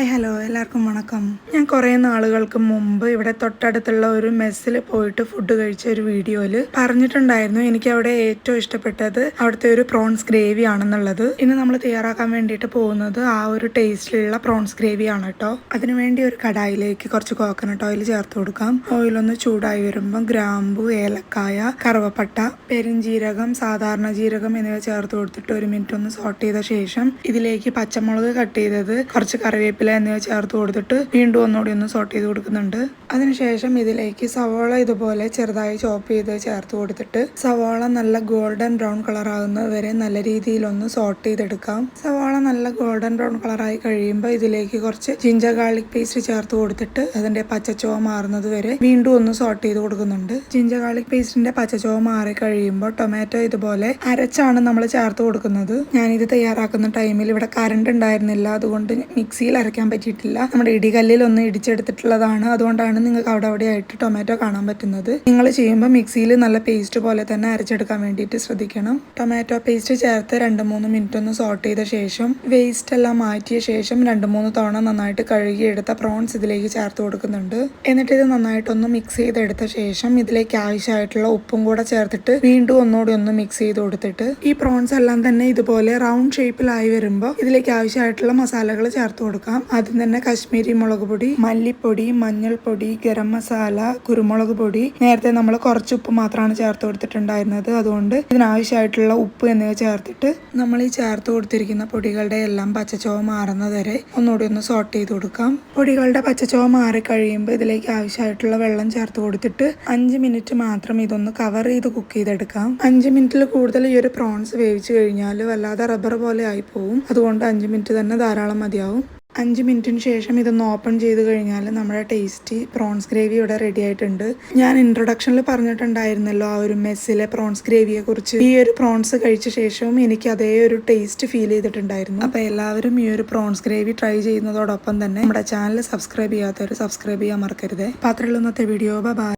Hi hello എല്ലാവർക്കും വണക്കം. ഞാൻ കുറേ നാളുകൾക്ക് മുമ്പ് ഇവിടെ തൊട്ടടുത്തുള്ള ഒരു മെസ്സിൽ പോയിട്ട് ഫുഡ് കഴിച്ച ഒരു വീഡിയോയിൽ പറഞ്ഞിട്ടുണ്ടായിരുന്നു എനിക്ക് അവിടെ ഏറ്റവും ഇഷ്ടപ്പെട്ടത് അവിടുത്തെ ഒരു പ്രോൺസ് ഗ്രേവി ആണെന്നുള്ളത്. ഇന്ന് നമ്മൾ തയ്യാറാക്കാൻ വേണ്ടിയിട്ട് പോകുന്നത് ആ ഒരു ടേസ്റ്റിലുള്ള പ്രോൺസ് ഗ്രേവി ആണ് കേട്ടോ. അതിനുവേണ്ടി ഒരു കടായിലേക്ക് കുറച്ച് കോക്കനട്ട് ഓയിൽ ചേർത്ത് കൊടുക്കാം. ഓയിലൊന്ന് ചൂടായി വരുമ്പോൾ ഗ്രാമ്പു, ഏലക്കായ, കറുവപ്പട്ട, പെരുംജീരകം, സാധാരണ ജീരകം എന്നിവ ചേർത്ത് കൊടുത്തിട്ട് ഒരു മിനിറ്റ് ഒന്ന് സോട്ട് ചെയ്ത ശേഷം ഇതിലേക്ക് പച്ചമുളക് കട്ട് ചെയ്തത്, കുറച്ച് കറിവേപ്പില എന്നിവ ചേർത്ത് കൊടുത്തിട്ട് വീണ്ടും ഒന്നുകൂടി ഒന്ന് സോട്ട് ചെയ്ത് കൊടുക്കുന്നുണ്ട്. അതിനുശേഷം ഇതിലേക്ക് സവോള ഇതുപോലെ ചെറുതായി ചോപ്പ് ചെയ്ത് ചേർത്ത് കൊടുത്തിട്ട് സവോള നല്ല ഗോൾഡൻ ബ്രൗൺ കളർ ആകുന്നത് വരെ നല്ല രീതിയിൽ ഒന്ന് സോട്ട് ചെയ്തെടുക്കാം. സവോള നല്ല ഗോൾഡൻ ബ്രൗൺ കളറായി കഴിയുമ്പോൾ ഇതിലേക്ക് കുറച്ച് ജിഞ്ചർ ഗാർലിക് പേസ്റ്റ് ചേർത്ത് കൊടുത്തിട്ട് അതിന്റെ പച്ചച്ചുവ മാറുന്നത് വരെ വീണ്ടും ഒന്ന് സോട്ട് ചെയ്ത് കൊടുക്കുന്നുണ്ട്. ജിഞ്ചർ ഗാർലിക് പേസ്റ്റിന്റെ പച്ചച്ചുവ മാറി കഴിയുമ്പോൾ ടൊമാറ്റോ ഇതുപോലെ അരച്ചാണ് നമ്മൾ ചേർത്ത് കൊടുക്കുന്നത്. ഞാനിത് തയ്യാറാക്കുന്ന ടൈമിൽ ഇവിടെ കറണ്ട് ഉണ്ടായിരുന്നില്ല, അതുകൊണ്ട് മിക്സിയിൽ അരയ്ക്കാൻ പറ്റിയിട്ടില്ല. നമ്മുടെ ഇടികല്ലിൽ ഒന്ന് ഇടിച്ചെടുത്തിട്ടുള്ളതാണ്, അതുകൊണ്ടാണ് നിങ്ങൾക്ക് അവിടെ ആയിട്ട് ടൊമാറ്റോ കാണാൻ പറ്റുന്നത്. നിങ്ങൾ ചെയ്യുമ്പോൾ മിക്സിയിൽ നല്ല പേസ്റ്റ് പോലെ തന്നെ അരച്ചെടുക്കാൻ വേണ്ടിയിട്ട് ശ്രദ്ധിക്കണം. ടൊമാറ്റോ പേസ്റ്റ് ചേർത്ത് 2-3 മിനിറ്റ് ഒന്ന് സോട്ട് ചെയ്ത ശേഷം വേസ്റ്റ് എല്ലാം മാറ്റിയ ശേഷം 2-3 തവണ നന്നായിട്ട് കഴുകിയെടുത്ത പ്രോൺസ് ഇതിലേക്ക് ചേർത്ത് കൊടുക്കുന്നുണ്ട്. എന്നിട്ട് ഇത് നന്നായിട്ടൊന്ന് മിക്സ് ചെയ്തെടുത്ത ശേഷം ഇതിലേക്ക് ആവശ്യമായിട്ടുള്ള ഉപ്പും കൂടെ ചേർത്തിട്ട് വീണ്ടും ഒന്നുകൂടി ഒന്ന് മിക്സ് ചെയ്ത് കൊടുത്തിട്ട് ഈ പ്രോൺസ് എല്ലാം തന്നെ ഇതുപോലെ റൗണ്ട് ഷേപ്പിലായി വരുമ്പോൾ ഇതിലേക്ക് ആവശ്യമായിട്ടുള്ള മസാലകൾ ചേർത്ത് കൊടുക്കാം. ആദ്യം തന്നെ കശ്മീരി മുളക് പൊടി, മല്ലിപ്പൊടി, മഞ്ഞൾപ്പൊടി, ഗരം മസാല, കുരുമുളക് പൊടി. നേരത്തെ നമ്മൾ കുറച്ച് ഉപ്പ് മാത്രമാണ് ചേർത്ത് കൊടുത്തിട്ടുണ്ടായിരുന്നത്, അതുകൊണ്ട് ഇതിനാവശ്യമായിട്ടുള്ള ഉപ്പ് എന്നിവ ചേർത്തിട്ട് നമ്മൾ ഈ ചേർത്ത് കൊടുത്തിരിക്കുന്ന പൊടികളുടെ എല്ലാം പച്ചച്ചുവ മാറുന്നത് വരെ ഒന്നുകൂടി ഒന്ന് സോട്ട് ചെയ്ത് കൊടുക്കാം. പൊടികളുടെ പച്ചച്ചുവ മാറി കഴിയുമ്പോൾ ഇതിലേക്ക് ആവശ്യമായിട്ടുള്ള വെള്ളം ചേർത്ത് കൊടുത്തിട്ട് 5 മിനിറ്റ് മാത്രം ഇതൊന്ന് കവർ ചെയ്ത് കുക്ക് ചെയ്തെടുക്കാം. 5 മിനിറ്റിൽ കൂടുതൽ ഈ ഒരു പ്രോൺസ് വേവിച്ച് കഴിഞ്ഞാൽ വല്ലാതെ റബ്ബർ പോലെ ആയി പോകും, അതുകൊണ്ട് 5 മിനിറ്റ് തന്നെ ധാരാളം മതിയാവും. 5 മിനിറ്റിന് ശേഷം ഇതൊന്ന് ഓപ്പൺ ചെയ്ത് കഴിഞ്ഞാൽ നമ്മുടെ ടേസ്റ്റി പ്രോൺസ് ഗ്രേവി ഇവിടെ റെഡി ആയിട്ടുണ്ട്. ഞാൻ ഇൻട്രൊഡക്ഷനിൽ പറഞ്ഞിട്ടുണ്ടായിരുന്നല്ലോ ആ ഒരു മെസ്സിലെ പ്രോൺസ് ഗ്രേവിയെ കുറിച്ച്. ഈ ഒരു പ്രോൺസ് കഴിച്ച ശേഷവും എനിക്ക് അതേ ഒരു ടേസ്റ്റ് ഫീൽ ചെയ്തിട്ടുണ്ടായിരുന്നു. അപ്പോൾ എല്ലാവരും ഈ ഒരു പ്രോൺസ് ഗ്രേവി ട്രൈ ചെയ്യുന്നതോടൊപ്പം തന്നെ നമ്മുടെ ചാനൽ സബ്സ്ക്രൈബ് ചെയ്യാത്തവർ സബ്സ്ക്രൈബ് ചെയ്യാൻ മറക്കരുത്. പാത്രത്തിൽ ഇന്നത്തെ വീഡിയോ ബൈ.